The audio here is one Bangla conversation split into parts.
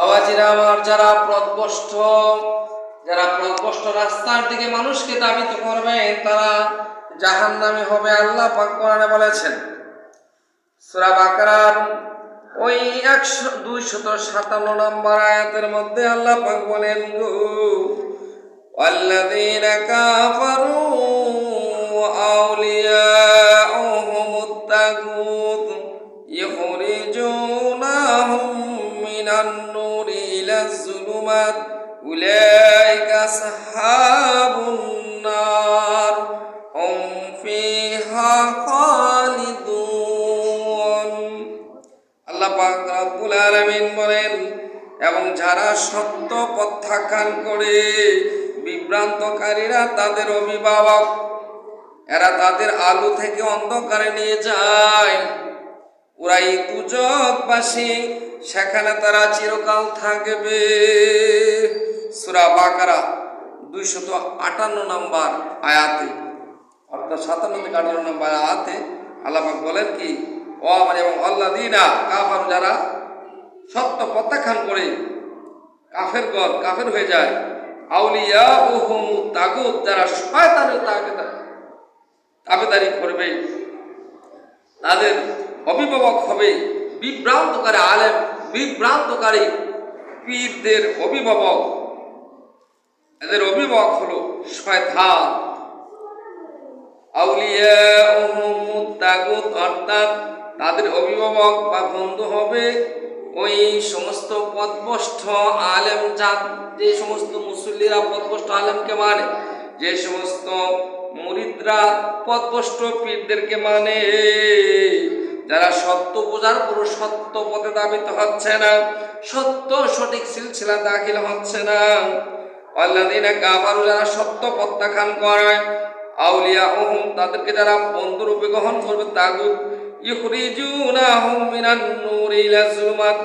বাবাজিরা আমার, যারা পথভ্রষ্ট রাস্তার দিকে মানুষকে ধাবিত করবে তারা জাহান্নামী হবে। আল্লাহ পাক কোরআনে বলেছেন, সূরা বাকারার ওই 257 নম্বর আয়াতের মধ্যে আল্লাহ পাক বলেন, ওয়াল্লাযীনা কাফারু আউলিয়াউহুমুত তাগুত ইখরিজুনাহুম মিনান নূরি ইলাজ যুলুমাত উলাইকা আসহাবুন নার হুম ফিহা খালিদুন। আল্লাহ পাক রব্বুল আলামিন বলেন, এবং যারা সত্য প্রত্যাখ্যান করে বিভ্রান্তকারীরা তাদের অভিভাবক, এরা তাদের আলো থেকে অন্ধকারে নিয়ে যায়। ওরাই দুজকবাসী, সেখানে তারা চিরকাল থাকবে। সূরা বাকারা 258 নম্বর আয়াতে, অর্থাৎ 57 থেকে 58 নম্বর আয়াতে আল্লাহ পাক বলেন কি, ও আমার এবং আল্লাযীনা কাফারু, যারা সত্য প্রত্যাখ্যান করে কাফের হয়ে যায়, আউলিয়াউহুমুত তাগুত, যারা শয়তানের তাবেদারি করবে, তাদের অভিভাবক হবে বিভ্রান্তকারী আলেম, বিভ্রান্তকারী পীরদের অভিভাবক। এদের অভিভাবক হলো শয়তান। আউলিয়াউহুমুত তাগুত, অর্থাৎ তাদের অভিভাবক বা বন্ধু হবে ওই সমস্ত পথভ্রষ্ট আলেম, যে সমস্ত মুসল্লিরা পথভ্রষ্ট আলেমকে মানে, যে সমস্ত মুরিদরা পথভ্রষ্ট পীরদেরকে মানে, যারা সত্য বোঝার পর সত্য পথে ধাবিত হচ্ছে না, সত্য সঠিক সিলসিলা দাখিল হচ্ছে না। আল্লাযীনা কাফারু, যারা সত্য প্রত্যাখ্যান করে, আউলিয়াউহুম, তাদেরকে যারা বন্ধুরূপে গ্রহণ করবে, তাগুত, ইখরিজুনাহুম মিনান নূরি ইলা যুলুমাত,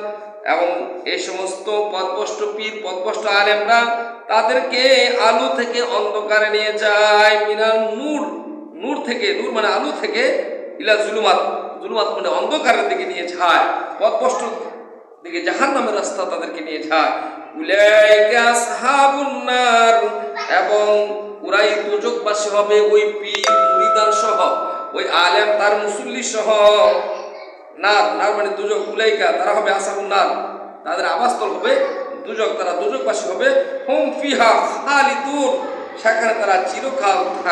এবং এই সমস্ত পথভ্রষ্ট পীর, পথভ্রষ্ট আলেমরা তাদেরকে আলো থেকে অন্ধকারে নিয়ে যায়। মিনান নূর থেকে, নূর মানে আলো থেকে, ইলা যুলুমাত, যুলুমাত মানে অন্ধকারের দিকে নিয়ে যায়, পথভ্রষ্ট দিকে, জাহান্নামের রাস্তা তাদেরকে নিয়ে যায়। উলাইকা আসহাবুন নার, এবং ওরাই দুজকবাসী হবে, ওই পীর মুরিদান সহ, ওই আলেম তার মুসল্লি সহ। নার মানে দুজক, উলাইকা তারা হবে আসহাবুন নার, তাদের আবাসস্থল হবে দুজক, তারা দুজকবাসী হবে। হুম ফিহা খালিদুন, সেখানে তারা চিরকাল থাকবে।